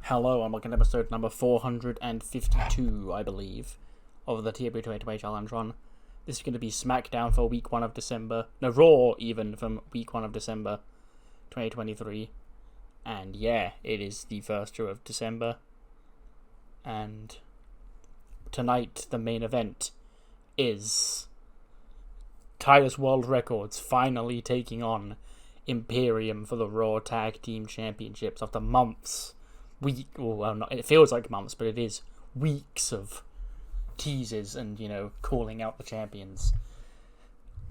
Hello, and welcome to episode number 452, I believe, of the TEW 2020 Challenge Run. This is going to be SmackDown for week 1 of December. No, Raw, even, from week 1 of December 2023. And yeah, it is the first show of December. And tonight, the main event is Titus World Records finally taking on Imperium for the Raw Tag Team Championships after months. It feels like months, but it is weeks of teases and, calling out the champions.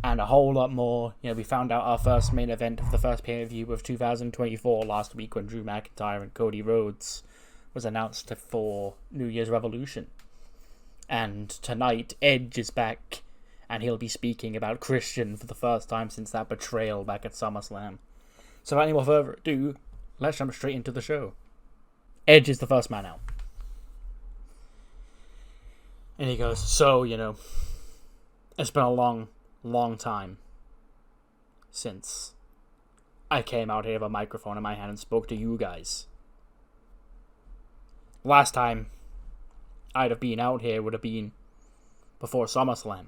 And a whole lot more. We found out our first main event of the first pay-per-view of 2024 last week when Drew McIntyre and Cody Rhodes was announced for New Year's Revolution. And tonight, Edge is back, and he'll be speaking about Christian for the first time since that betrayal back at SummerSlam. So without any more further ado, let's jump straight into the show. Edge is the first man out. And he goes, so, it's been a long, long time since I came out here with a microphone in my hand and spoke to you guys. Last time I'd have been out here would have been before SummerSlam.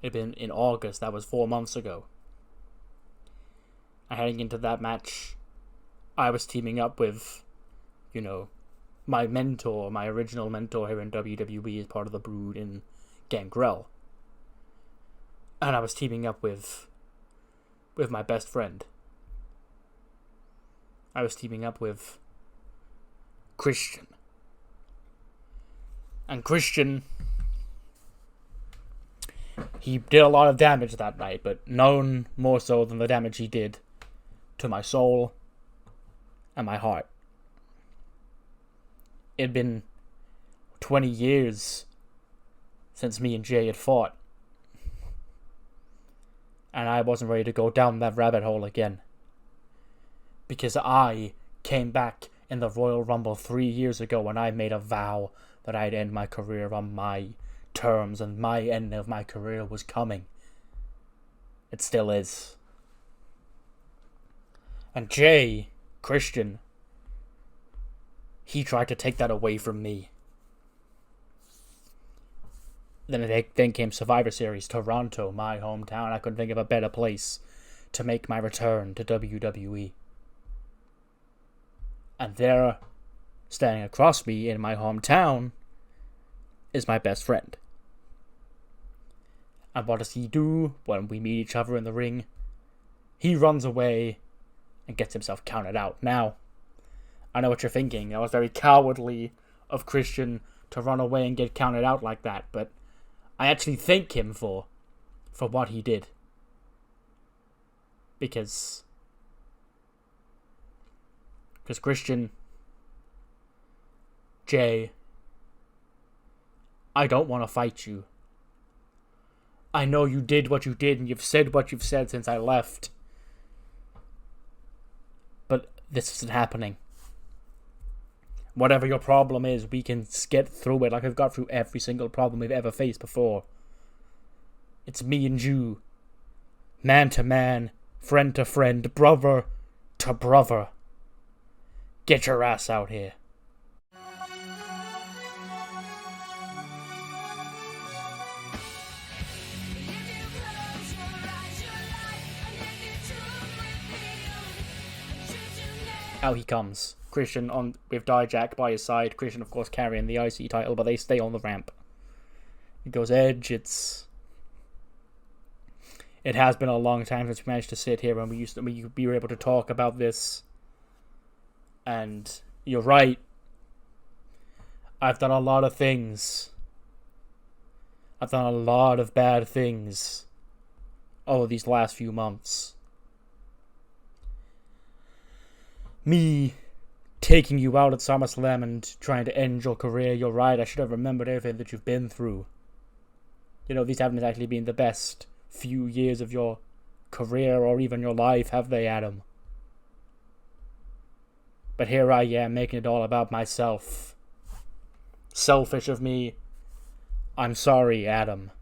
It'd been in August, that was 4 months ago. And heading into that match, I was teaming up with my mentor, my original mentor here in WWE as part of the Brood in Gangrel. And I was teaming up with my best friend. I was teaming up with Christian. And Christian, he did a lot of damage that night, but none more so than the damage he did to my soul and my heart. It'd been 20 years since me and Jay had fought. And I wasn't ready to go down that rabbit hole again. Because I came back in the Royal Rumble 3 years ago when I made a vow that I'd end my career on my terms, and my end of my career was coming. It still is. And Jay, Christian, he tried to take that away from me. Then came Survivor Series, Toronto, my hometown. I couldn't think of a better place to make my return to WWE. And there, standing across me in my hometown, is my best friend. And what does he do when we meet each other in the ring? He runs away and gets himself counted out. Now, I know what you're thinking. That was very cowardly of Christian to run away and get counted out like that, but I actually thank him for what he did. Because Christian, Jay, I don't want to fight you. I know you did what you did and you've said what you've said since I left. But this isn't happening. Whatever your problem is, we can get through it like we've got through every single problem we've ever faced before. It's me and you. Man to man, friend to friend, brother to brother. Get your ass out here. Out he comes. Christian with Dijak by his side. Christian, of course, carrying the IC title, but they stay on the ramp. It goes Edge. It has been a long time since we managed to sit here and we were able to talk about this. And you're right. I've done a lot of things. I've done a lot of bad things over these last few months. Me taking you out at SummerSlam and trying to end your career, you're right, I should have remembered everything that you've been through. These haven't actually been the best few years of your career or even your life, have they, Adam? But here I am, making it all about myself. Selfish of me. I'm sorry, Adam.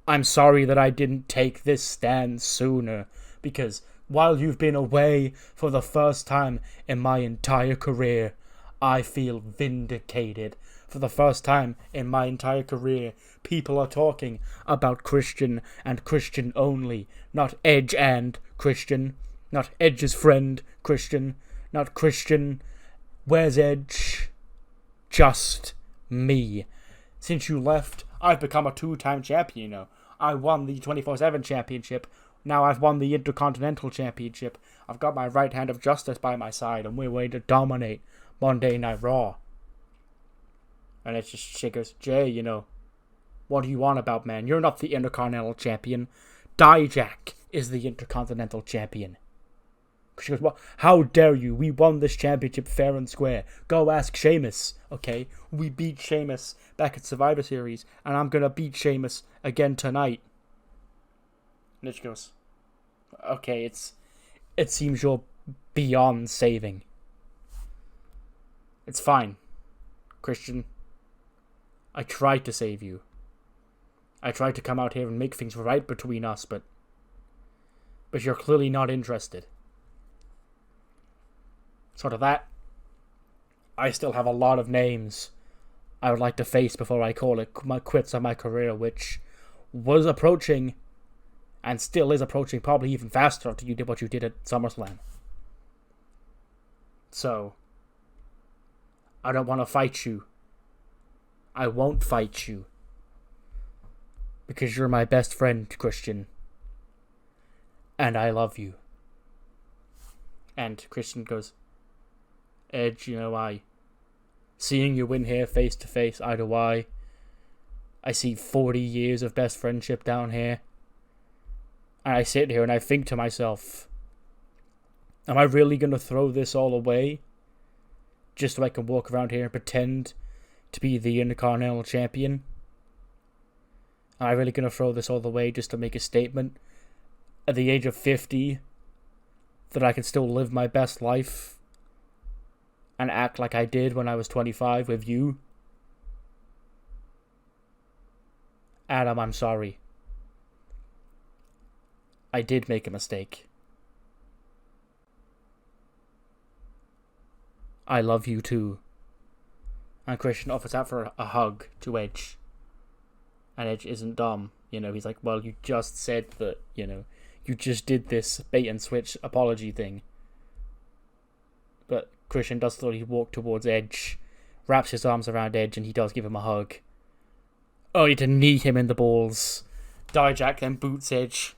I'm sorry that I didn't take this stand sooner, because while you've been away for the first time in my entire career, I feel vindicated. For the first time in my entire career, people are talking about Christian and Christian only. Not Edge and Christian. Not Edge's friend, Christian. Not Christian. Where's Edge? Just me. Since you left, I've become a 2-time champion, you know. I won the 24/7 championship. Now I've won the Intercontinental Championship. I've got my right hand of justice by my side, and we're ready to dominate Monday Night Raw. And it's just, she goes, Jay, you know, what do you want about, man? You're not the Intercontinental Champion. Dijak is the Intercontinental Champion. She goes, well, how dare you? We won this championship fair and square. Go ask Sheamus, okay? We beat Sheamus back at Survivor Series, and I'm going to beat Sheamus again tonight. And then she goes, okay, it seems you're beyond saving. It's fine, Christian. I tried to save you. I tried to come out here and make things right between us, but you're clearly not interested. Sort of that. I still have a lot of names I would like to face before I call it my quits on my career, which was approaching, and still is approaching, probably even faster after you did what you did at SummerSlam. So, I don't want to fight you. I won't fight you. Because you're my best friend, Christian. And I love you. And Christian goes, Edge, you know, seeing you win here face to face, eye to eye. I see 40 years of best friendship down here. And I sit here and I think to myself, am I really going to throw this all away? Just so I can walk around here and pretend to be the Intercontinental Champion? Am I really going to throw this all away just to make a statement at the age of 50 that I can still live my best life and act like I did when I was 25 with you? Adam, I'm sorry. I did make a mistake. I love you too. And Christian offers out for a hug to Edge. And Edge isn't dumb. You know, he's like, well, you just said that, you know, you just did this bait and switch apology thing. But Christian does slowly walk towards Edge, wraps his arms around Edge, and he does give him a hug. Only to knee him in the balls. Dijak then boots Edge.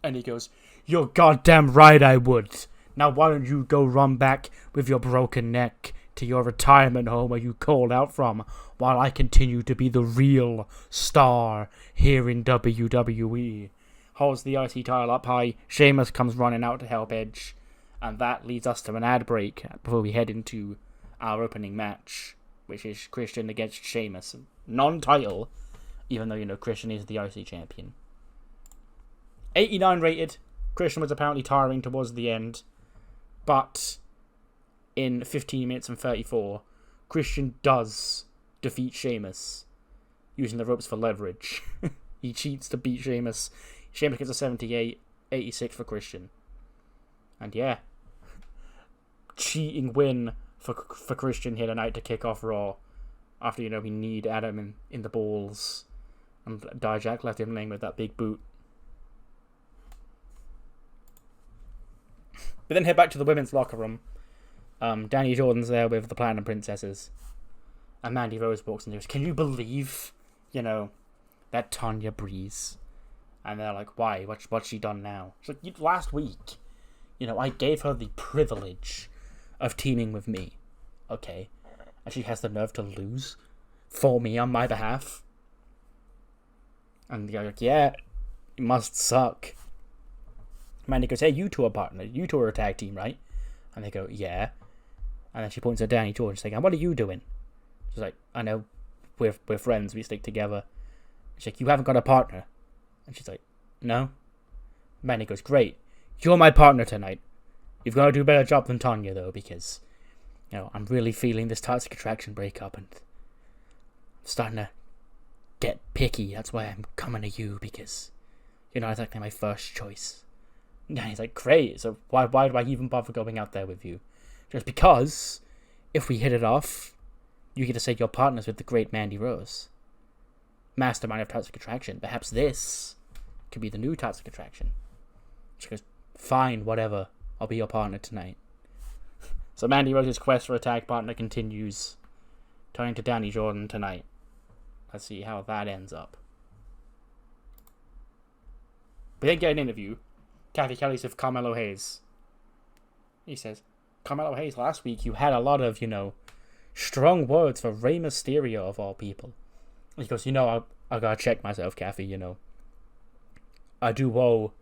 And he goes, you're goddamn right I would. Now why don't you go run back with your broken neck to your retirement home where you called out from, while I continue to be the real star here in WWE. Holds the IC title up high. Sheamus comes running out to help Edge. And that leads us to an ad break before we head into our opening match, which is Christian against Sheamus. Non-title, even though, you know, Christian is the IC champion. 89 rated. Christian was apparently tiring towards the end. But in 15 minutes and 34, Christian does defeat Sheamus using the ropes for leverage. He cheats to beat Sheamus. Sheamus gets a 78, 86 for Christian. And yeah, cheating win for Christian here tonight to kick off Raw. After, you know, we need Adam in the balls. And Dijak left him laying with that big boot. We then head back to the women's locker room. Danny Jordan's there with the Platinum Princesses. And Mandy Rose walks in and goes, can you believe, you know, that Tanya Breeze? And they're like, why? What's she done now? She's like, last week, you know, I gave her the privilege of teaming with me. Okay. And she has the nerve to lose for me on my behalf. And they're like, yeah, it must suck. Mandy goes, hey, you two are partners. You two are a tag team, right? And they go, yeah. And then she points at Danny Jordan. She's like, what are you doing? She's like, I know, we're friends. We stick together. She's like, you haven't got a partner. And she's like, no. Mandy goes, great. You're my partner tonight. You've got to do a better job than Tanya, though, because, you know, I'm really feeling this toxic attraction breakup, and I'm starting to get picky. That's why I'm coming to you, because you're not exactly my first choice. And he's like, great, so why do I even bother going out there with you? Just because, if we hit it off, you get to say you're partners with the great Mandy Rose. Mastermind of Toxic Attraction. Perhaps this could be the new Toxic Attraction. She goes, fine, whatever. I'll be your partner tonight. So Mandy Rose's quest for a tag partner continues. Turning to Danny Jordan tonight. Let's see how that ends up. We then get an interview. Kathy Kelly's with Carmelo Hayes. He says, Carmelo Hayes, last week you had a lot of, strong words for Rey Mysterio of all people. He goes, I gotta check myself, Kathy, I do owe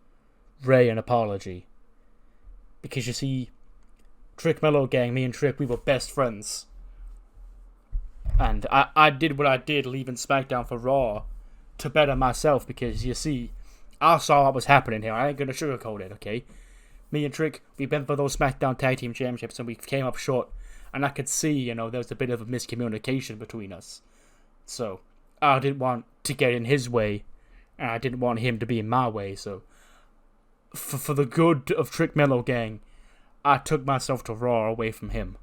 Rey an apology. Because you see, Trick Mello Gang, me and Trick, we were best friends. And I did what I did leaving SmackDown for Raw to better myself because, you see, I saw what was happening here. I ain't gonna sugarcoat it, okay? Me and Trick, we've been for those SmackDown Tag Team Championships and we came up short. And I could see, there was a bit of a miscommunication between us. So, I didn't want to get in his way. And I didn't want him to be in my way. So, for the good of Trick Mello Gang, I took myself to Raw away from him.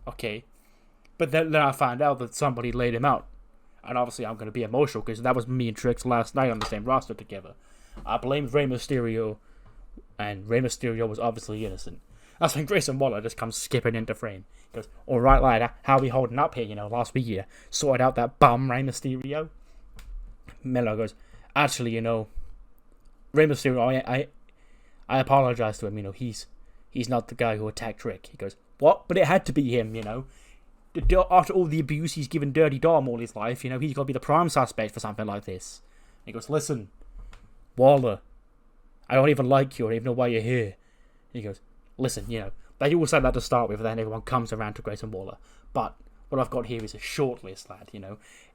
Okay? But then I found out that somebody laid him out. And obviously I'm going to be emotional because that was me and Trick's last night on the same roster together. I blamed Rey Mysterio. And Rey Mysterio was obviously innocent. That's when Grayson Waller just comes skipping into frame. He goes, alright lad, how are we holding up here? Last week you sorted out that bum Rey Mysterio. Mello goes, actually, Rey Mysterio, I apologize to him, he's not the guy who attacked Trick. He goes, what? But it had to be him, After all the abuse he's given Dirty Dom all his life, he's got to be the prime suspect for something like this. He goes, listen, Waller, I don't even like you, I don't even know why you're here. He goes, listen, they all said that to start with, and then everyone comes around to Grayson Waller. But what I've got here is a short list, lad,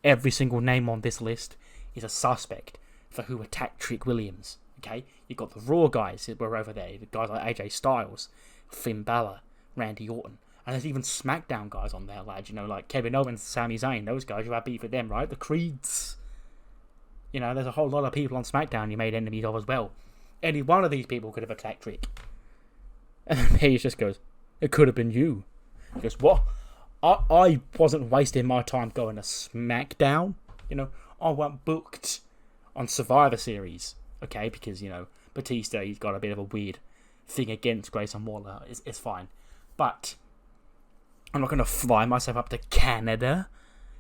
Every single name on this list is a suspect for who attacked Trick Williams, okay? You've got the Raw guys who were over there, the guys like AJ Styles, Finn Balor, Randy Orton. And there's even SmackDown guys on there, lad, like Kevin Owens, Sami Zayn, those guys, you had beef with them, right? The Creeds. There's a whole lot of people on SmackDown you made enemies of as well. Any one of these people could have attacked Trick. And then Hayes just goes, it could have been you. He goes, what? I wasn't wasting my time going to SmackDown. I wasn't booked on Survivor Series. Okay, because, Batista, he's got a bit of a weird thing against Grayson Waller. It's fine. But I'm not going to fly myself up to Canada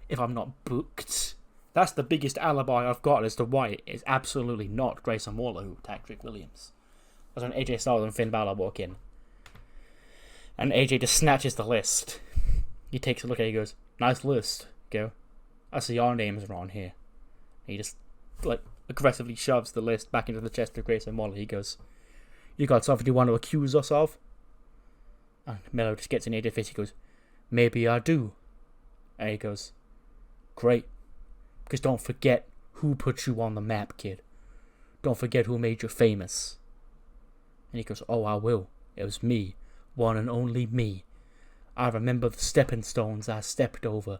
if I'm not booked. That's the biggest alibi I've got as to why it is absolutely not Grayson Waller who attacked Trick Williams. That's when AJ Styles and Finn Balor walk in. And AJ just snatches the list. He takes a look at it, he goes, nice list. Go, I see our names are on here. And he just, aggressively shoves the list back into the chest of Grayson Waller. He goes, you got something you want to accuse us of? And Mello just gets in AJ's face, he goes, maybe I do. And he goes, great. Because don't forget who put you on the map, kid. Don't forget who made you famous. And he goes, oh, I will. It was me. One and only me. I remember the stepping stones I stepped over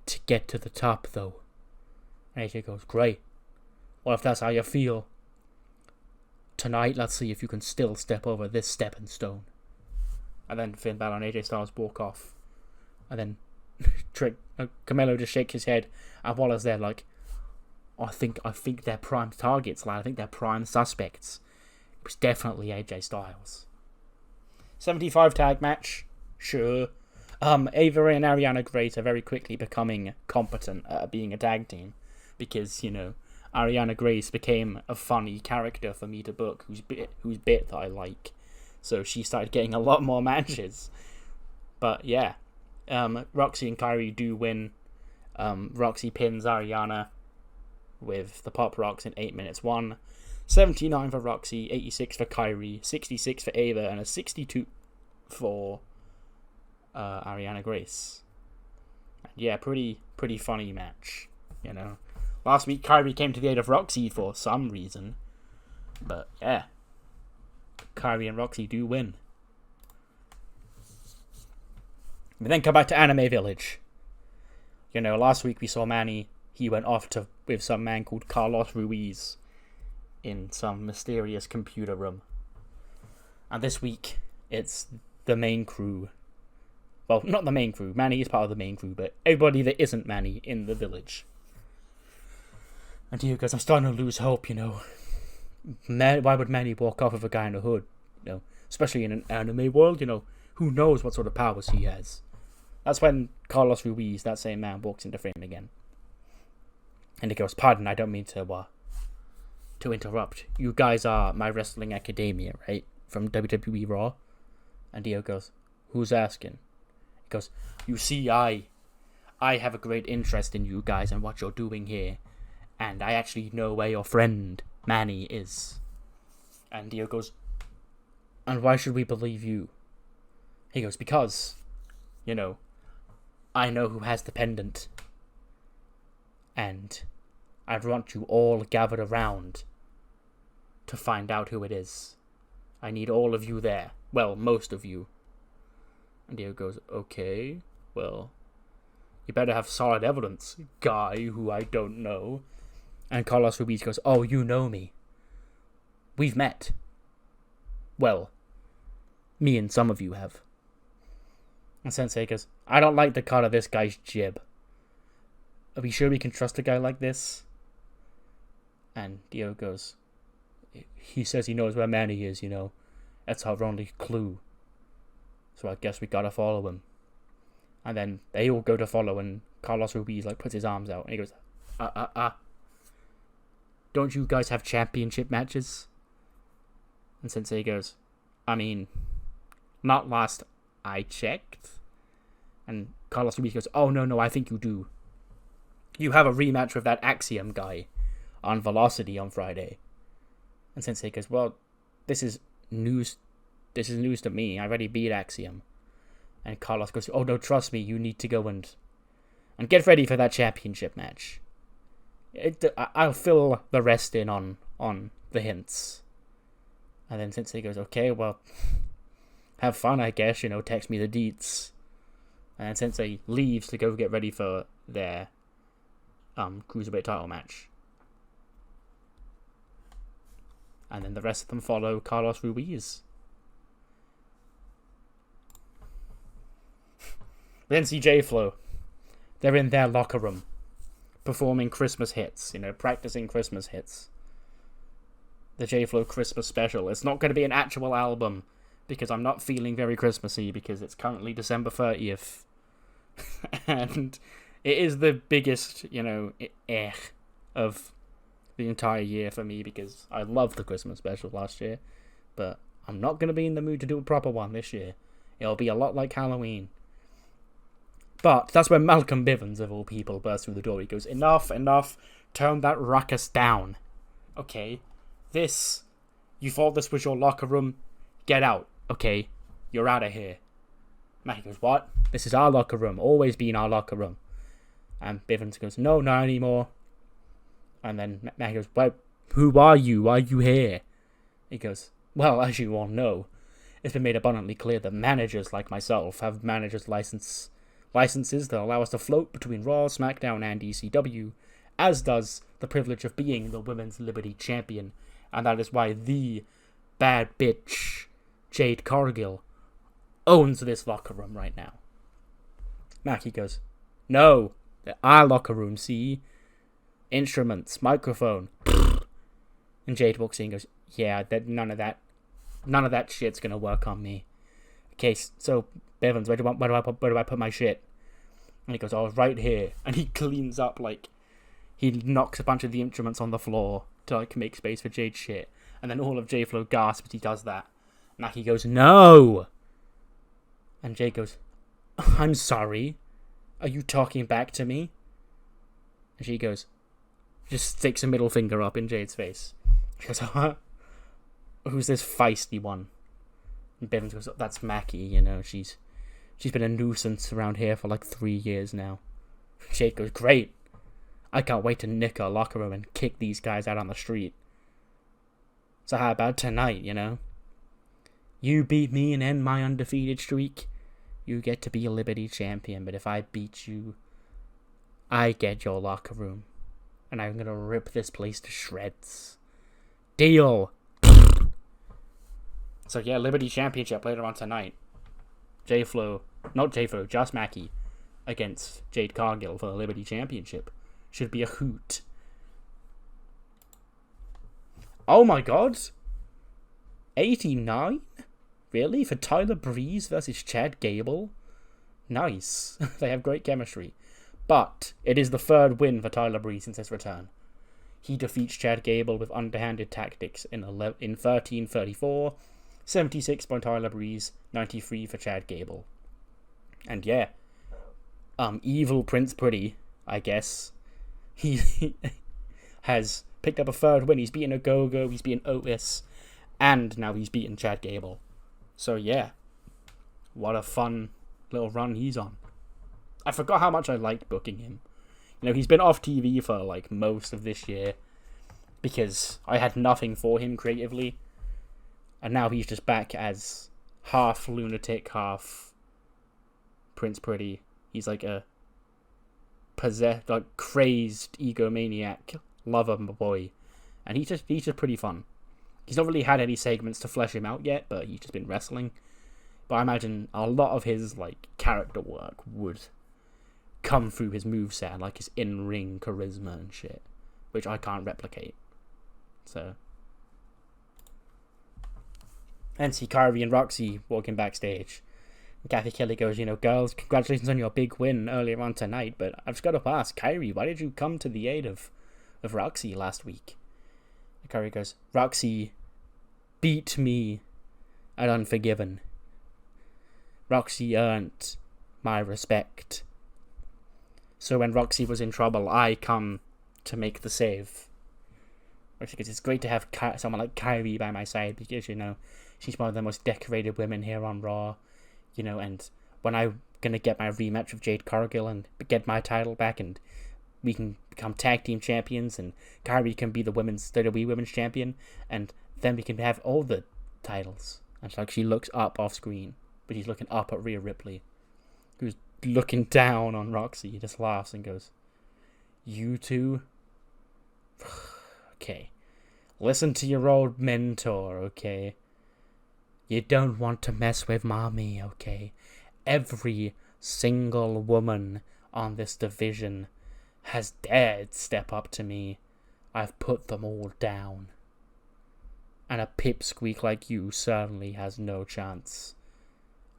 to get to the top, though. And AJ goes, great. Well, if that's how you feel, tonight, let's see if you can still step over this stepping stone. And then Finn Balor and AJ Styles walk off. And then Carmelo just shakes his head, and Waller's there like, I think they're prime targets, lad. I think they're prime suspects. It was definitely AJ Styles. 75 tag match, sure. Avery and Ariana Grace are very quickly becoming competent at being a tag team because Ariana Grace became a funny character for me to book, whose bit that I like. So she started getting a lot more matches. But yeah. Roxy and Kyrie do win. Roxy pins Ariana with the Pop Rocks in 8 minutes 1. 79 for Roxy, 86 for Kyrie, 66 for Ava, and a 62 for Ariana Grace. And yeah, pretty funny match, Last week Kyrie came to the aid of Roxy for some reason. But yeah, Kyrie and Roxy do win. We then come back to Anime Village. Last week we saw Manny. He went off with some man called Carlos Ruiz in some mysterious computer room. And this week, it's the main crew. Well, not the main crew. Manny is part of the main crew, but everybody that isn't Manny in the village. And Dio goes, I'm starting to lose hope, you know. Why would Manny walk off with a guy in a hood? You know, especially in an anime world, you know. Who knows what sort of powers he has? That's when Carlos Ruiz, that same man, walks into frame again. And he goes, pardon, I don't mean to interrupt. You guys are my wrestling academia, right? From WWE Raw. And Dio goes, who's asking? He goes, you see, I have a great interest in you guys and what you're doing here. And I actually know where your friend, Manny, is. And Dio goes, and why should we believe you? He goes, because, you know, I know who has the pendant. And I'd want you all gathered around to find out who it is. I need all of you there. Well, most of you. And Dio goes, okay, well, you better have solid evidence, guy who I don't know. And Carlos Ruiz goes, oh, you know me. We've met. Well, me and some of you have. And Sensei goes, I don't like the cut of this guy's jib. Are we sure we can trust a guy like this? And Dio goes, he says he knows where Manny is, you know. That's our only clue. So I guess we gotta follow him. And then they all go to follow, and Carlos Ruiz puts his arms out, and he goes, don't you guys have championship matches? And Sensei goes, I mean, not last I checked. And Carlos Ruiz goes, oh, no, I think you do. You have a rematch with that Axiom guy on Velocity on Friday. And Sensei goes, well, this is news to me. I already beat Axiom. And Carlos goes, oh, no, trust me, you need to go and get ready for that championship match. I'll fill the rest in on the hints. And then Sensei goes, okay, well, have fun, I guess, you know, text me the deets. And Sensei leaves to go get ready for their cruiserweight title match. And then the rest of them follow Carlos Ruiz. Then see J-Flow. They're in their locker room, performing Christmas hits, you know, practicing Christmas hits. The J-Flow Christmas special. It's not going to be an actual album, because I'm not feeling very Christmassy, because it's currently December 30th. And it is the biggest, you know, of the entire year for me, because I loved the Christmas special last year, but I'm not going to be in the mood to do a proper one this year. It'll be a lot like Halloween. But that's when Malcolm Bivens, of all people, bursts through the door. He goes, enough, turn that ruckus down. Okay, you thought this was your locker room? Get out, okay? You're out of here. Mackie goes, what? This is our locker room, always been our locker room. And Bivens goes, no, not anymore. And then Mackie goes, well, who are you? Why are you here? He goes, well, as you all know, it's been made abundantly clear that managers like myself have managers' licenses that allow us to float between Raw, SmackDown, and ECW, as does the privilege of being the Women's Liberty Champion. And that is why the bad bitch, Jade Cargill, owns this locker room right now. Mackie goes, no, our locker room, see? Instruments, microphone. And Jade walks in and goes, yeah, none of that shit's gonna work on me. Okay, so Bevins, where do I put my shit? And he goes, oh, right here. And he cleans up, he knocks a bunch of the instruments on the floor to make space for Jade's shit. And then all of J-Flow gasps as he does that. Mackie goes, no! And Jade goes, I'm sorry. Are you talking back to me? And she goes, just sticks a middle finger up in Jade's face. She goes, huh? Who's this feisty one? And Bivens goes, that's Mackie, you know, she's been a nuisance around here for 3 years now. Jade goes, great. I can't wait to nick her locker room and kick these guys out on the street. So how about tonight, you know? You beat me and end my undefeated streak, you get to be a Liberty Champion. But if I beat you, I get your locker room. And I'm gonna rip this place to shreds. Deal! So yeah, Liberty Championship later on tonight. Just Mackie against Jade Cargill for the Liberty Championship. Should be a hoot. Oh my god. 89? Really? For Tyler Breeze versus Chad Gable? Nice. They have great chemistry. But it is the third win for Tyler Breeze since his return. He defeats Chad Gable with underhanded tactics in 13:34. 76 by Tyler Breeze, 93 for Chad Gable. And yeah, evil Prince Pretty, I guess, he has picked up a third win. He's beaten Ogogo, he's beaten Otis, and now he's beaten Chad Gable. So yeah, what a fun little run he's on. I forgot how much I liked booking him. You know, he's been off TV for like most of this year because I had nothing for him creatively. And now he's just back as half lunatic, half Prince Pretty. He's like a possessed, like crazed egomaniac lover boy. And he's just pretty fun. He's not really had any segments to flesh him out yet, but he's just been wrestling. But I imagine a lot of his like character work would come through his moveset and like his in-ring charisma and shit, which I can't replicate. So, and see Kyrie and Roxy walking backstage. And Kathy Kelly goes, you know, girls, congratulations on your big win earlier on tonight, but I've just got to ask, Kyrie, why did you come to the aid of Roxy last week? And Kyrie goes, Roxy beat me at Unforgiven. Roxy earned my respect. So when Roxy was in trouble, I come to make the save. Because it's great to have someone like Kyrie by my side, because, you know, she's one of the most decorated women here on Raw. You know, and when I'm going to get my rematch with Jade Cargill and get my title back, and we can become tag team champions, and Kyrie can be the WWE women's champion, and then we can have all the titles. And it's like she looks up off screen, but she's looking up at Rhea Ripley, who's looking down on Roxy. He just laughs and goes, you two? Okay. Listen to your old mentor, okay? You don't want to mess with mommy, okay? Every single woman on this division has dared step up to me. I've put them all down. And a pipsqueak like you certainly has no chance.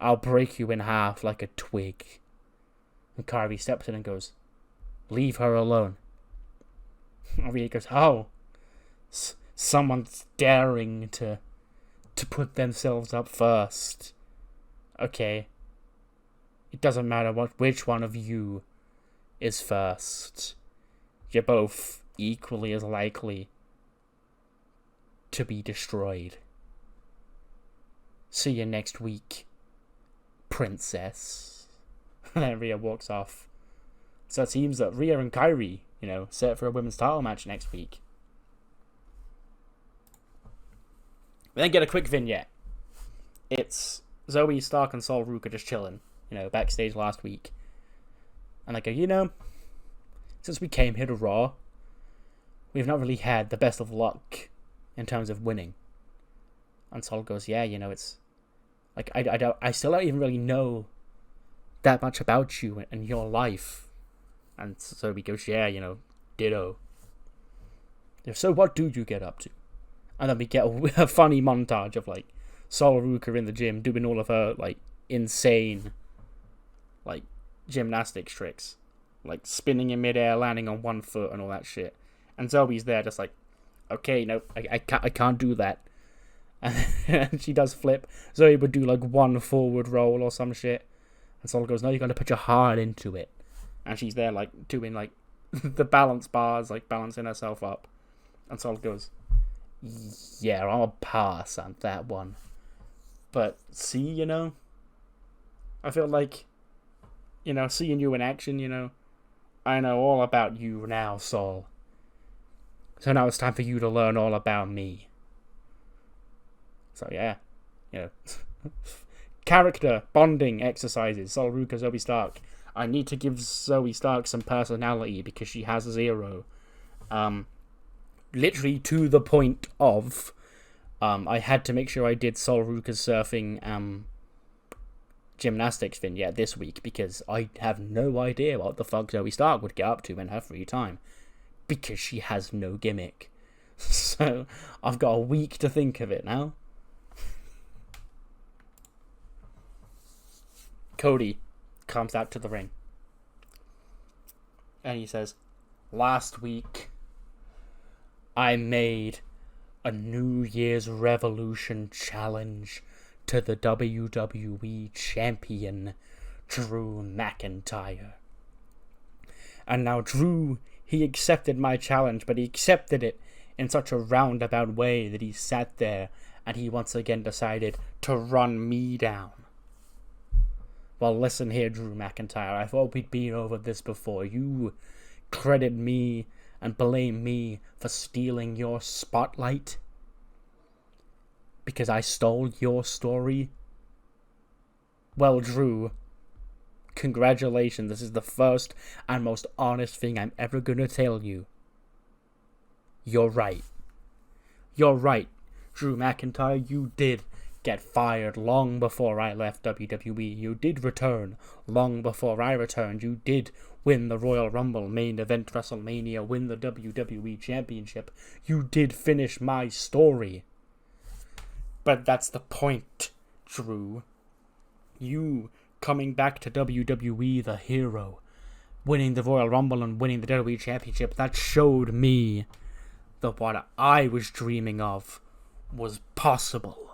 I'll break you in half like a twig. And Kyrie steps in and goes, leave her alone. And Rhea goes, oh, someone's daring to put themselves up first. Okay. It doesn't matter which one of you is first. You're both equally as likely to be destroyed. See you next week, princess. And then Rhea walks off. So it seems that Rhea and Kyrie, you know, set for a women's title match next week. We then get a quick vignette. It's Zoe Stark and Sol Ruca just chilling, you know, backstage last week. And I go, you know, since we came here to Raw, we've not really had the best of luck in terms of winning. And Sol goes, yeah, you know, it's like I still don't even really know that much about you and your life. And so he goes, yeah, you know, ditto. So what do you get up to? And then we get a funny montage of like Sol Ruca in the gym doing all of her like insane like gymnastics tricks, like spinning in midair, landing on one foot and all that shit. And Zoe's there just like, okay, no, I can't do that. And she does flip. Zoe would do like one forward roll or some shit. And Sol goes, no, you're going to put your heart into it. And she's there like doing like the balance bars, like balancing herself up. And Sol goes, yeah, I'll pass on that one. But see, you know, I feel like, you know, seeing you in action, you know, I know all about you now, Sol. So now it's time for you to learn all about me. So yeah, you know, character bonding exercises. Sol Ruca, Zoe Stark. I need to give Zoe Stark some personality because she has zero. Literally to the point of I had to make sure I did Sol Ruca's surfing gymnastics vignette this week because I have no idea what the fuck Zoe Stark would get up to in her free time because she has no gimmick. So I've got a week to think of it now. Cody comes out to the ring and he says, "Last week I made a New Year's Revolution challenge to the WWE Champion, Drew McIntyre. And now Drew, he accepted my challenge, but he accepted it in such a roundabout way that he sat there and he once again decided to run me down. Well, listen here, Drew McIntyre, I thought we'd been over this before. You credit me and blame me for stealing your spotlight because I stole your story? Well, Drew, congratulations. This is the first and most honest thing I'm ever gonna tell you. You're right. You're right, Drew McIntyre. You did get fired long before I left WWE. You did return long before I returned. You did win the Royal Rumble, main event WrestleMania, win the WWE Championship. You did finish my story. But that's the point, Drew. You coming back to WWE, the hero, winning the Royal Rumble and winning the WWE Championship, that showed me that what I was dreaming of was possible.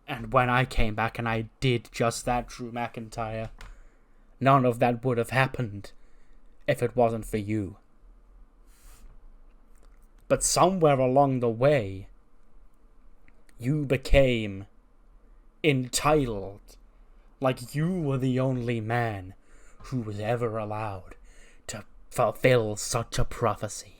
And when I came back and I did just that, Drew McIntyre, none of that would have happened if it wasn't for you. But somewhere along the way, you became entitled, like you were the only man who was ever allowed to fulfill such a prophecy.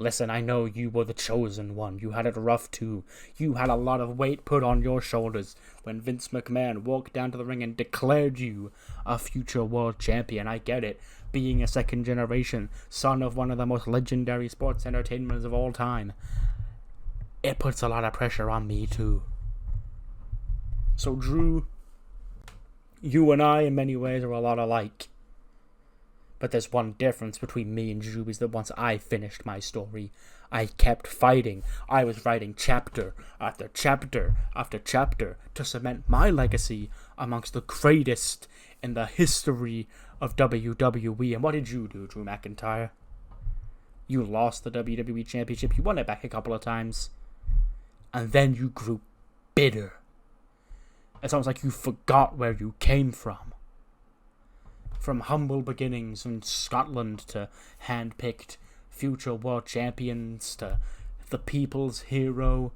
Listen, I know you were the chosen one. You had it rough too. You had a lot of weight put on your shoulders when Vince McMahon walked down to the ring and declared you a future world champion. I get it. Being a second generation son of one of the most legendary sports entertainers of all time, it puts a lot of pressure on me too. So Drew, you and I in many ways are a lot alike. But there's one difference between me and Drew is that once I finished my story, I kept fighting. I was writing chapter after chapter after chapter to cement my legacy amongst the greatest in the history of WWE. And what did you do, Drew McIntyre? You lost the WWE Championship. You won it back a couple of times. And then you grew bitter. It's almost like you forgot where you came from. From humble beginnings in Scotland to hand-picked future world champions to the people's hero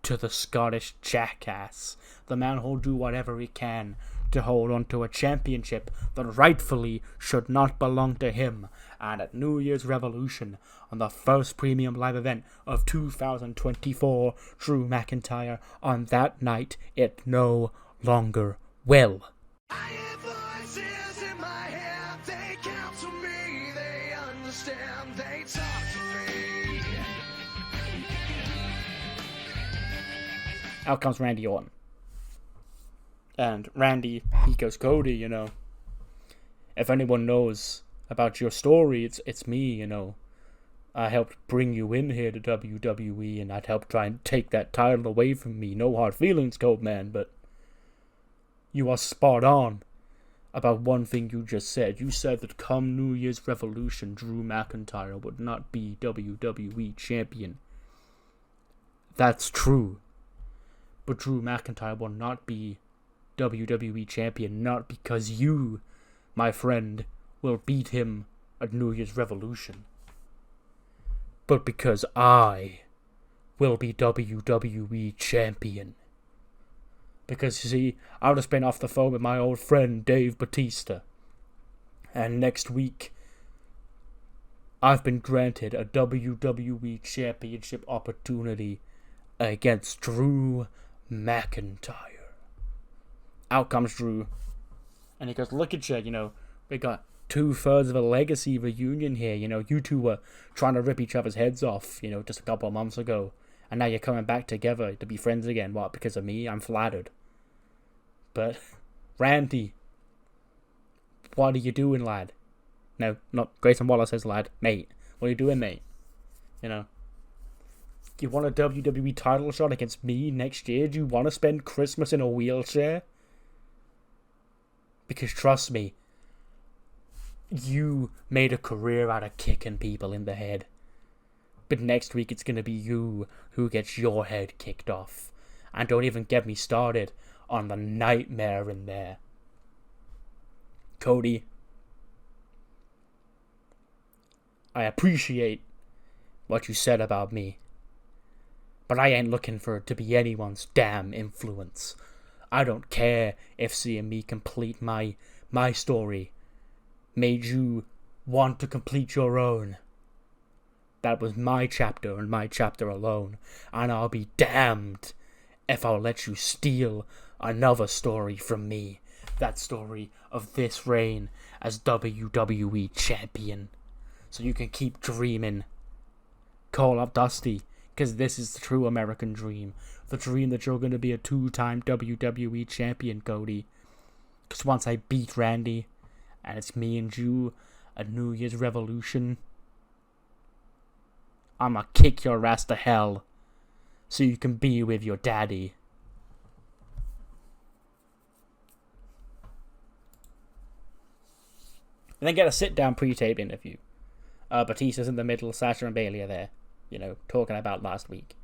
to the Scottish jackass, the man who'll do whatever he can to hold on to a championship that rightfully should not belong to him. And at New Year's Revolution, on the first premium live event of 2024, Drew McIntyre, on that night, it no longer will. I have voices in my head, they counsel me, they understand, they talk to me. Out comes Randy Orton. And Randy, he goes, Cody, you know, if anyone knows about your story, it's me, you know. I helped bring you in here to WWE, and I'd help try and take that title away from me. No hard feelings, Kobain, but you are spot on about one thing you just said. You said that come New Year's Revolution, Drew McIntyre would not be WWE Champion. That's true. But Drew McIntyre will not be WWE Champion, not because you, my friend, will beat him at New Year's Revolution, but because I will be WWE Champion. Because, you see, I've just been off the phone with my old friend Dave Bautista, and next week I've been granted a WWE Championship opportunity against Drew McIntyre. Out comes Drew, and he goes, look at you, you know, we got 2/3 of a legacy reunion here. You know, you two were trying to rip each other's heads off, you know, just a couple of months ago. And now you're coming back together to be friends again. What, because of me? I'm flattered. But, Randy, what are you doing, lad? No, not Grayson Waller says, lad. Mate, what are you doing, mate? You know, you want a WWE title shot against me next year? Do you want to spend Christmas in a wheelchair? Because trust me, you made a career out of kicking people in the head. But next week it's going to be you who gets your head kicked off. And don't even get me started on the nightmare in there. Cody, I appreciate what you said about me, but I ain't looking for it to be anyone's damn influence. I don't care if seeing me complete my story made you want to complete your own. That was my chapter and my chapter alone, and I'll be damned if I'll let you steal another story from me. That story of this reign as WWE Champion. So you can keep dreaming. Call up Dusty, because this is the true American dream. The dream that you're going to be a 2-time WWE Champion, Cody. Because once I beat Randy, and it's me and you, a New Year's Revolution, I'ma kick your ass to hell, so you can be with your daddy. And then get a sit-down pre-tape interview. Batista's in the middle, Sasha and Bayley are there, you know, talking about last week.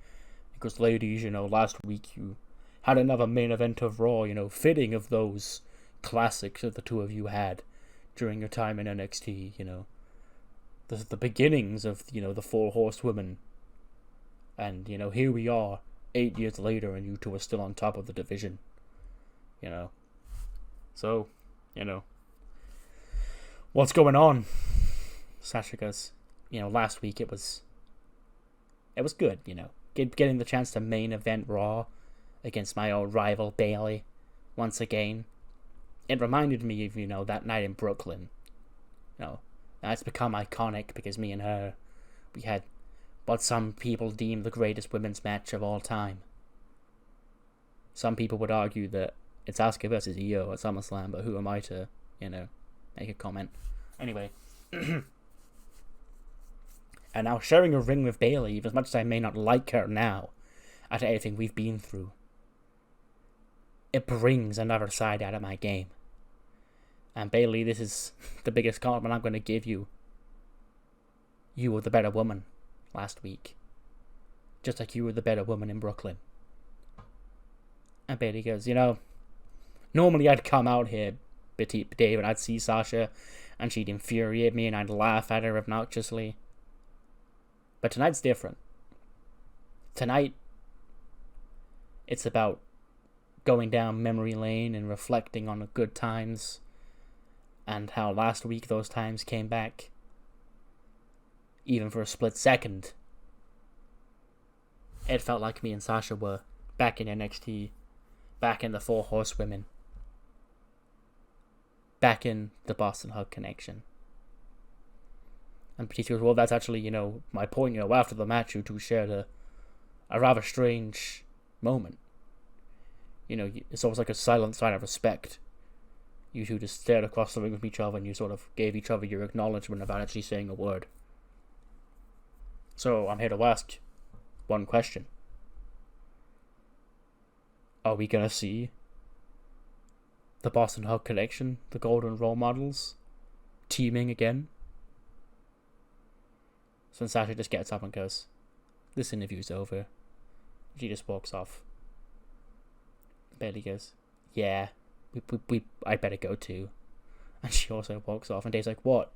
Because, ladies, you know, last week you had another main event of Raw, you know, fitting of those classics that the two of you had during your time in NXT, you know. The beginnings of, you know, the 4 Horsewomen. And, you know, here we are, 8 years later, and you two are still on top of the division. You know. So, you know, what's going on? Sasha goes, you know, last week it was good, you know. Getting the chance to main event Raw against my old rival Bayley once again. It reminded me of, you know, that night in Brooklyn. You know, that's become iconic because me and her, we had what some people deem the greatest women's match of all time. Some people would argue that it's Asuka versus Io at SummerSlam, but who am I to, you know, make a comment? Anyway. And now sharing a ring with Bayley, even as much as I may not like her now, after everything we've been through, it brings another side out of my game. And Bayley, this is the biggest compliment I'm going to give you. You were the better woman last week. Just like you were the better woman in Brooklyn. And Bayley goes, you know, normally I'd come out here, Dave, and I'd see Sasha, and she'd infuriate me, and I'd laugh at her obnoxiously. But tonight's different. Tonight, it's about going down memory lane and reflecting on the good times and how last week those times came back, even for a split second. It felt like me and Sasha were back in NXT, back in the 4 Horsewomen, back in the Boston Hug Connection. And Batista goes, well, that's actually, you know, my point. You know, after the match, you two shared a rather strange moment. You know, it's almost like a silent sign of respect. You two just stared across the ring with each other, and you sort of gave each other your acknowledgement without actually saying a word. So, I'm here to ask one question. Are we gonna see the Boston Hug Connection, the Golden Role Models, teaming again? So Sasha just gets up and goes, this interview's over. She just walks off. Bayley goes, yeah, I'd better go too. And she also walks off, and Dave's like, what?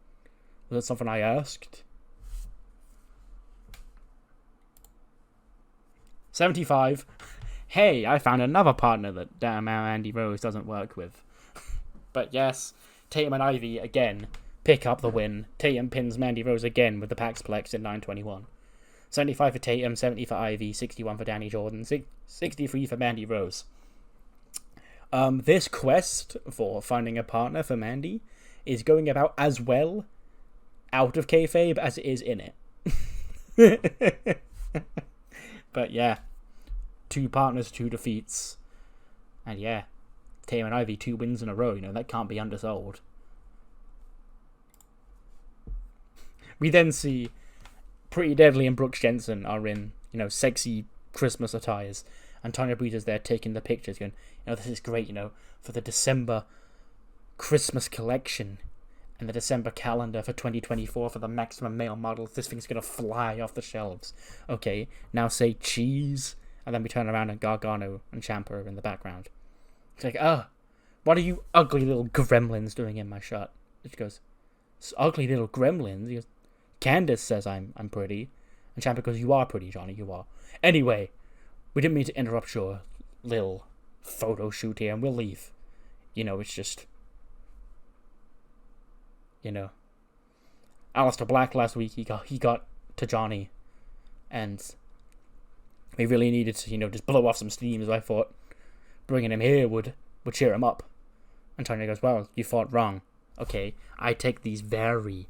Was that something I asked? 75. Hey, I found another partner that damn Andy Rose doesn't work with. But yes, Tatum and Ivy again pick up the win. Tatum pins Mandy Rose again with the Pax Plex in 9:21. 75 for Tatum, 70 for Ivy, 61 for Danny Jordan, 63 for Mandy Rose. This quest for finding a partner for Mandy is going about as well out of kayfabe as it is in it. But yeah, 2 partners, 2 defeats. And yeah, Tatum and Ivy, 2 wins in a row. That can't be undersold. We then see Pretty Deadly and Brooks Jensen are in, sexy Christmas attires. And Tanya Breezer's there taking the pictures, going, this is great, for the December Christmas collection and the December calendar for 2024 for the maximum male models. This thing's going to fly off the shelves. Okay, now say cheese. And then we turn around and Gargano and Ciampa are in the background. It's like, what are you ugly little gremlins doing in my shot? She goes, ugly little gremlins? He goes, Candace says I'm pretty. And Ciampa goes, you are pretty, Johnny, you are. Anyway, we didn't mean to interrupt your little photo shoot here, and we'll leave. It's just... Aleister Black last week, he got to Johnny, and we really needed to, just blow off some steam, so I thought bringing him here would cheer him up. And Tanya goes, well, you fought wrong. Okay, I take these very,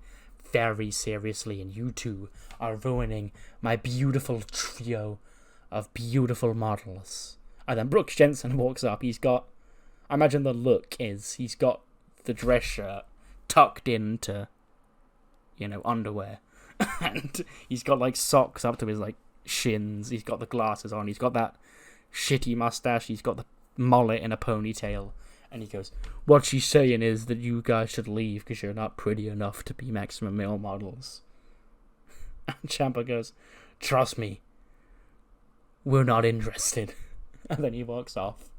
very seriously, and you two are ruining my beautiful trio of beautiful models. And then Brooks Jensen walks up. He's got, I imagine the look is, he's got the dress shirt tucked into, underwear. And he's got, socks up to his, shins. He's got the glasses on. He's got that shitty mustache. He's got the mullet in a ponytail. And he goes, what she's saying is that you guys should leave because you're not pretty enough to be maximum male models. And Ciampa goes, trust me, we're not interested. And then he walks off.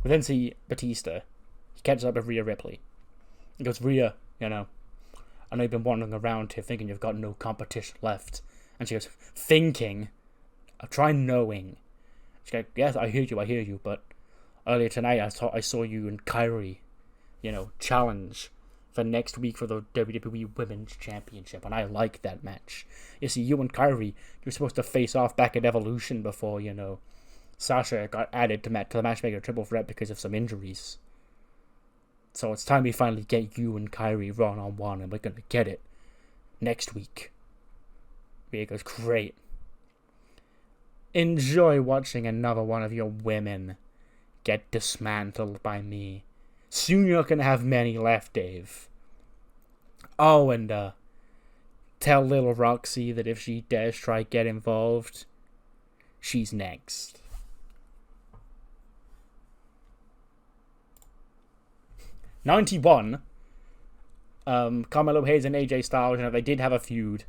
We then see Batista. He catches up with Rhea Ripley. He goes, Rhea, I know you've been wandering around here thinking you've got no competition left. And she goes, thinking? I'll try knowing. She goes, yes, I hear you, but earlier tonight I saw you and Kyrie, challenge for next week for the WWE Women's Championship, and I like that match. You see, you and Kyrie, you're supposed to face off back at Evolution before, Sasha got added to the Matchmaker Triple Threat because of some injuries. So it's time we finally get you and Kyrie one-on-one, and we're going to get it next week. Rhea goes, great. Enjoy watching another one of your women get dismantled by me. Soon you're going to have many left, Dave. Oh, and tell little Roxy that if she dares try get involved, she's next. '91. Carmelo Hayes and AJ Styles, they did have a feud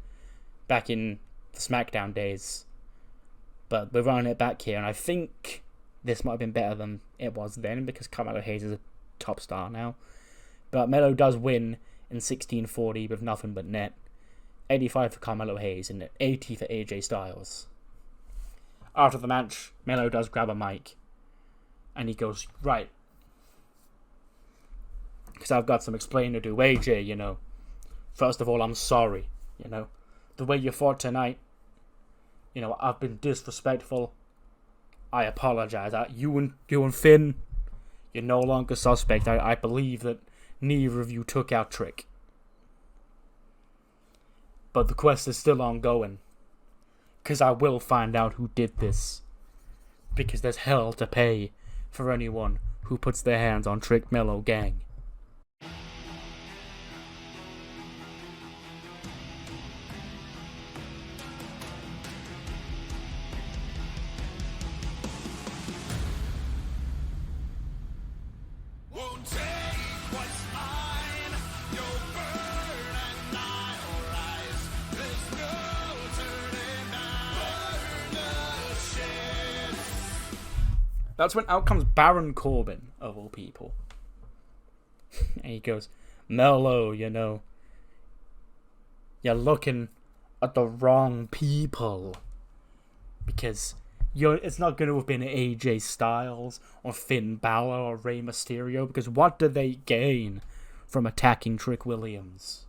back in the SmackDown days. But we're running it back here, and I think this might have been better than it was then because Carmelo Hayes is a top star now. But Melo does win in 1640 with nothing but net. 85 for Carmelo Hayes and 80 for AJ Styles. After the match, Melo does grab a mic, and he goes, right, because I've got some explaining to do. AJ, first of all, I'm sorry, the way you fought tonight, I've been disrespectful. I apologize. You and Finn, you're no longer suspect. I believe that neither of you took our trick. But the quest is still ongoing. Because I will find out who did this. Because there's hell to pay for anyone who puts their hands on Trick Mellow Gang. That's when out comes Baron Corbin, of all people. And he goes, Mello, you're looking at the wrong people. Because it's not going to have been AJ Styles or Finn Balor or Rey Mysterio. Because what do they gain from attacking Trick Williams?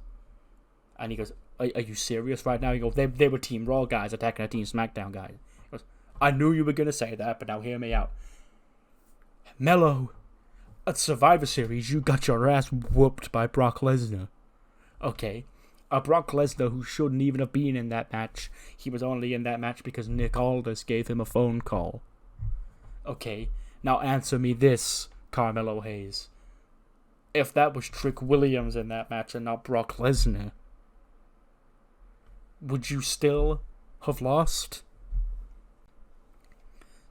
And he goes, are you serious right now? He goes, they were Team Raw guys attacking a Team SmackDown guy. He goes, I knew you were going to say that, but now hear me out. Mello, at Survivor Series, you got your ass whooped by Brock Lesnar. Okay. A Brock Lesnar who shouldn't even have been in that match. He was only in that match because Nick Aldis gave him a phone call. Okay. Now answer me this, Carmelo Hayes. If that was Trick Williams in that match and not Brock Lesnar, would you still have lost?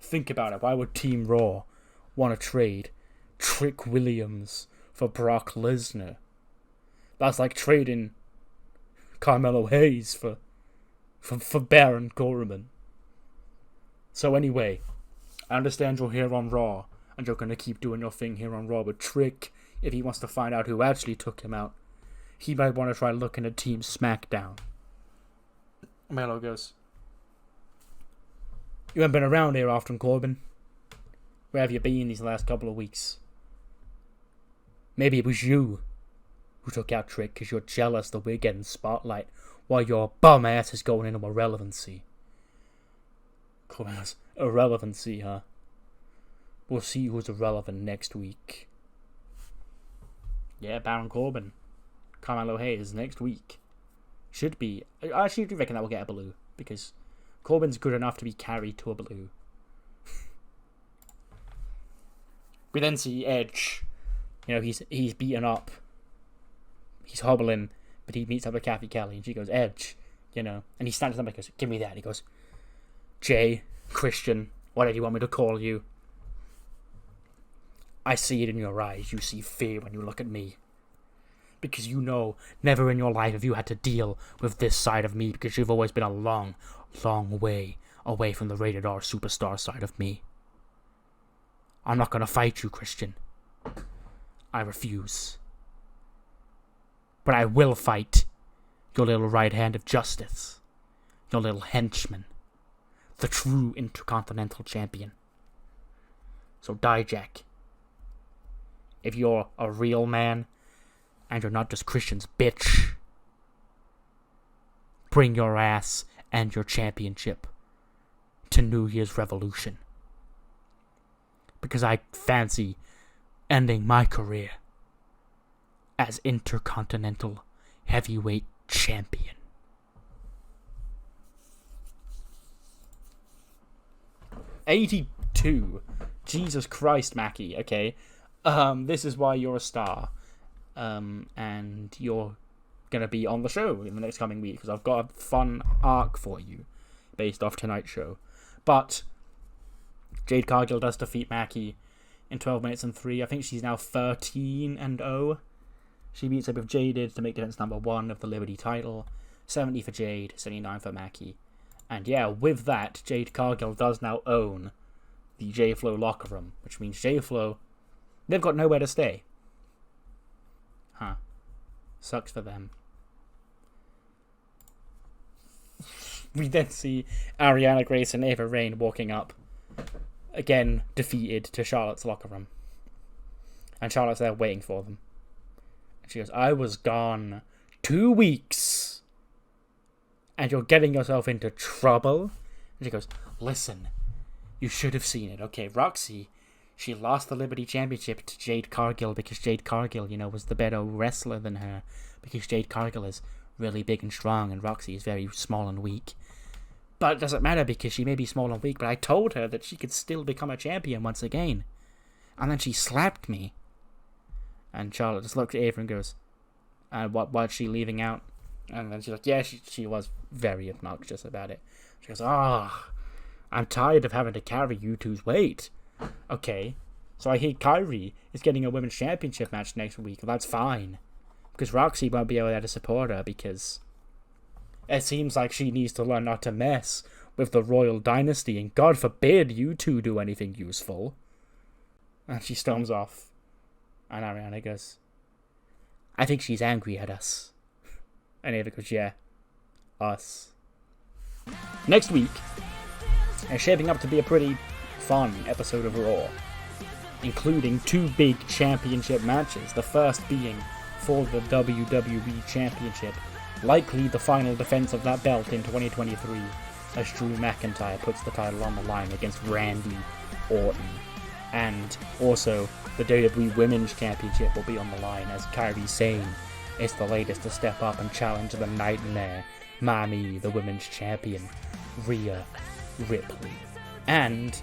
Think about it. Why would Team Raw want to trade Trick Williams for Brock Lesnar? That's like trading Carmelo Hayes for Baron Corbin. So anyway, I understand you're here on Raw, and you're going to keep doing your thing here on Raw, but Trick, if he wants to find out who actually took him out, he might want to try looking at Team SmackDown. Melo goes, you haven't been around here often, Corbin. Where have you been these last couple of weeks? Maybe it was you who took out Trick because you're jealous that we're getting spotlight while your bum ass is going into irrelevancy. Corbin goes, irrelevancy, huh? We'll see who's irrelevant next week. Yeah, Baron Corbin, Carmelo Hayes next week. Should be. I actually do reckon that will get a blue, because Corbin's good enough to be carried to a blue. We then see Edge. You know, he's beaten up. He's hobbling, but he meets up with Kathy Kelly, and she goes, Edge, you know. And he stands up and goes, give me that. And he goes, Jay, Christian, whatever you want me to call you. I see it in your eyes. You see fear when you look at me. Because you know, never in your life have you had to deal with this side of me, because you've always been a long, long way away from the rated R superstar side of me. I'm not going to fight you, Christian. I refuse. But I will fight your little right hand of justice. Your little henchman. The true Intercontinental Champion. So Dijak, if you're a real man, and you're not just Christian's bitch, bring your ass and your championship to New Year's Revolution. Because I fancy ending my career as Intercontinental Heavyweight Champion. $82. Jesus Christ, Mackie. Okay. This is why you're a star. And you're going to be on the show in the next coming week, because I've got a fun arc for you based off tonight's show. But Jade Cargill does defeat Mackie in 12 minutes and 3. I think she's now 13-0. She beats up with Jaded to make defense number 1 of the Liberty title. 70 for Jade, 79 for Mackie. And yeah, with that, Jade Cargill does now own the J-Flow locker room, which means J-Flow, they've got nowhere to stay. Huh. Sucks for them. We then see Ariana Grace and Ava Raine walking up. Again, defeated, to Charlotte's locker room. And Charlotte's there waiting for them. And she goes, I was gone 2 weeks. And you're getting yourself into trouble? And she goes, listen, you should have seen it. Okay, Roxy, she lost the Liberty Championship to Jade Cargill because Jade Cargill, you know, was the better wrestler than her. Because Jade Cargill is really big and strong and Roxy is very small and weak. But it doesn't matter because she may be small and weak, but I told her that she could still become a champion once again. And then she slapped me. And Charlotte just looks at Ava and goes, what's she leaving out? And then she's like, yeah, she was very obnoxious about it. She goes, I'm tired of having to carry you two's weight. Okay, so I hear Kyrie is getting a women's championship match next week. Well, that's fine. Because Roxy won't be able to support her because it seems like she needs to learn not to mess with the royal dynasty, and God forbid you two do anything useful. And she storms off. And Ariana goes, I think she's angry at us. And Ava goes, yeah, us. Next week is shaping up to be a pretty fun episode of Raw, including 2 big championship matches, the first being for the WWE Championship, likely the final defense of that belt in 2023, as Drew McIntyre puts the title on the line against Randy Orton. And also, the WWE Women's Championship will be on the line as Kairi Sane is the latest to step up and challenge the Nightmare, Mami, the Women's Champion, Rhea Ripley. And,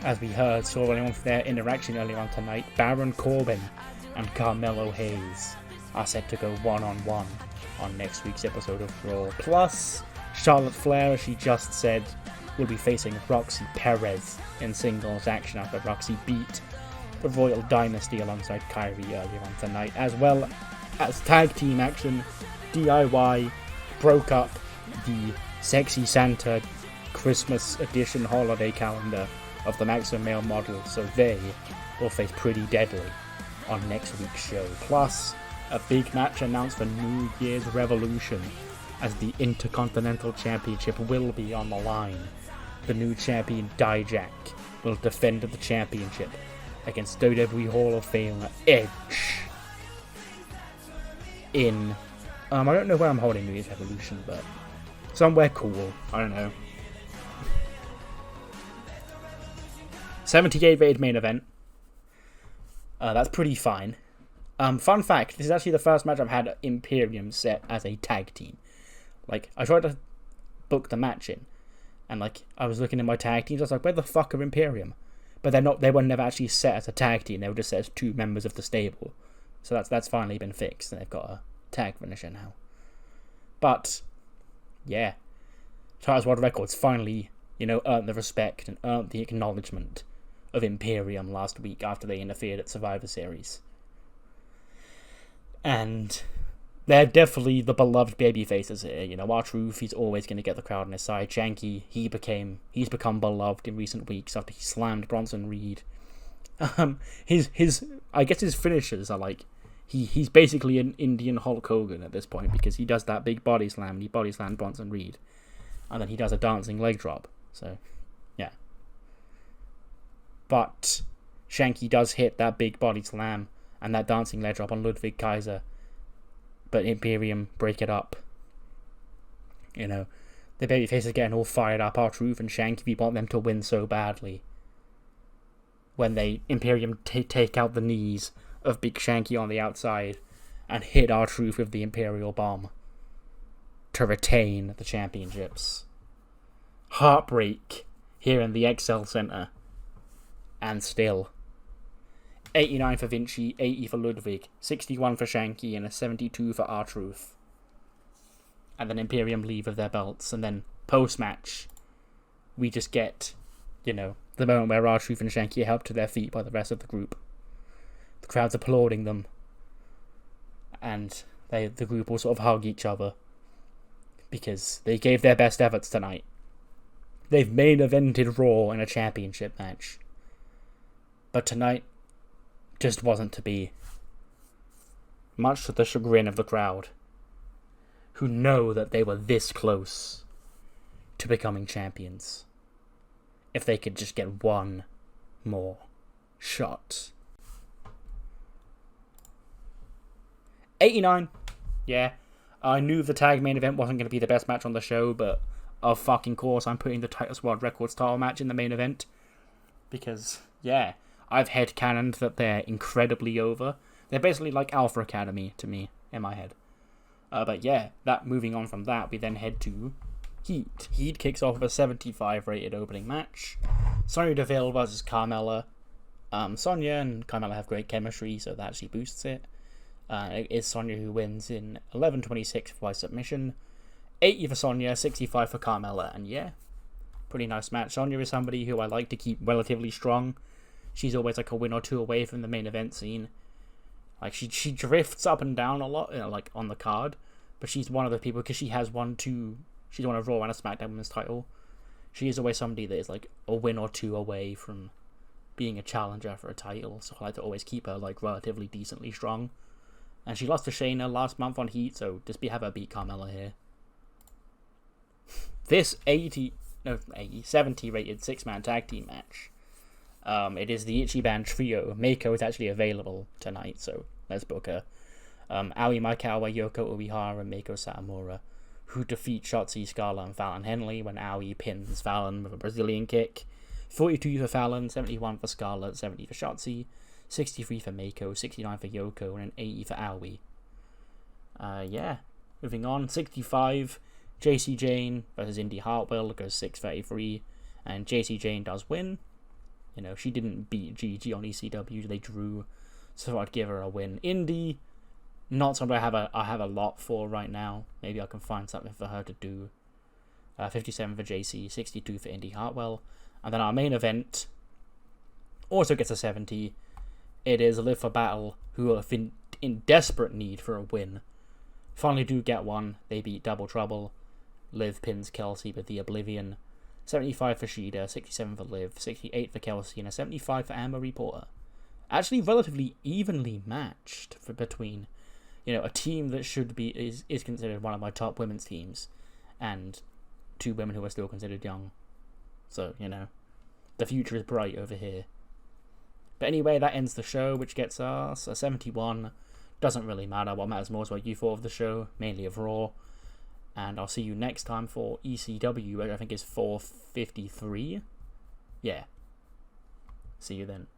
as we heard, saw from their interaction earlier on tonight, Baron Corbin and Carmelo Hayes are set to go one-on-one on next week's episode of Raw. Plus, Charlotte Flair, as she just said, will be facing Roxy Perez in singles action after Roxy beat the Royal Dynasty alongside Kairi earlier on tonight. As well as tag team action, DIY broke up the Sexy Santa Christmas edition holiday calendar of the Maximum Male model, so they will face Pretty Deadly on next week's show. Plus, a big match announced for New Year's Revolution, as the Intercontinental Championship will be on the line. The new champion Dijak will defend the championship against WWE Hall of Famer Edge in I don't know where I'm holding New Year's Revolution, but somewhere cool. I don't know. 78 rated main event. That's pretty fine. Fun fact, this is actually the first match I've had Imperium set as a tag team. Like, I tried to book the match in, and like, I was looking at my tag teams, I was like, where the fuck are Imperium? But they were never actually set as a tag team, they were just set as two members of the stable. So that's finally been fixed, and they've got a tag finisher now. But, yeah. Titles World Records finally, earned the respect and earned the acknowledgement of Imperium last week after they interfered at Survivor Series. And they're definitely the beloved baby faces here. R-Truth, he's always going to get the crowd on his side. Shanky, he's become beloved in recent weeks after he slammed Bronson Reed. His finishers are like, he's basically an Indian Hulk Hogan at this point, because he does that big body slam and he body slammed Bronson Reed, and then he does a dancing leg drop. So, yeah. But Shanky does hit that big body slam and that dancing leg drop on Ludwig Kaiser, but Imperium break it up. The babyfaces are getting all fired up. R-Truth and Shanky, we want them to win so badly. When Imperium take out the knees of Big Shanky on the outside and hit R-Truth with the Imperial Bomb to retain the championships. Heartbreak here in the XL Center. And still, 89 for Vinci, 80 for Ludwig, 61 for Shanky, and a 72 for R-Truth. And then Imperium leave with their belts, and then post-match, we just get, the moment where R-Truth and Shanky are helped to their feet by the rest of the group. The crowd's applauding them, and the group will sort of hug each other, because they gave their best efforts tonight. They've main evented Raw in a championship match. But tonight just wasn't to be. Much to the chagrin of the crowd, who know that they were this close to becoming champions. If they could just get one more shot. 89. Yeah. I knew the tag main event wasn't going to be the best match on the show, but of fucking course I'm putting the Titles World Records title match in the main event. Because, yeah, I've headcanoned that they're incredibly over. They're basically like Alpha Academy to me, in my head. But yeah, moving on from that, we then head to Heat. Heat kicks off with a 75 rated opening match. Sonya Deville versus Carmella. Sonya and Carmella have great chemistry, so that actually boosts it. It is Sonya who wins in 11:26 by submission. 80 for Sonya, 65 for Carmella, and yeah, pretty nice match. Sonya is somebody who I like to keep relatively strong. She's always like a win or two away from the main event scene. Like, she drifts up and down a lot, like, on the card, but she's one of the people, because she has she's won a Raw and a SmackDown Women's title. She is always somebody that is, like, a win or two away from being a challenger for a title, so I like to always keep her, like, relatively decently strong. And she lost to Shayna last month on Heat, so just have her beat Carmella here. This 70 rated 6-man tag team match. It is the Ichiban Trio. Meiko is actually available tonight, so let's book her. Aoi Maikawa, Yoko Uehara, and Meiko Satomura, who defeat Shotzi, Scarlett, and Fallon Henley when Aoi pins Fallon with a Brazilian kick. 42 for Fallon, 71 for Scarlett, 70 for Shotzi, 63 for Mako, 69 for Yoko, and an 80 for Aoi. Yeah, moving on. 65, JC Jane versus Indy Hartwell, goes 633, and JC Jane does win. You know, she didn't beat Gigi on ECW, they drew, so I'd give her a win. Indy, not something I have a lot for right now. Maybe I can find something for her to do. 57 for JC, 62 for Indy Hartwell. And then our main event also gets a 70. It is Liv for Battle, who have been in desperate need for a win. Finally do get one. They beat Double Trouble. Liv pins Kelsey with the Oblivion. 75 for Shida, 67 for Liv, 68 for Kelsey, and a 75 for Anne-Marie Porter. Actually relatively evenly matched between, you know, a team that should be is considered one of my top women's teams, and two women who are still considered young. So, you know, the future is bright over here. But anyway, that ends the show, which gets us a 71. Doesn't really matter. What matters more is what you thought of the show, mainly of Raw. And I'll see you next time for ECW, which I think is 453. Yeah. See you then.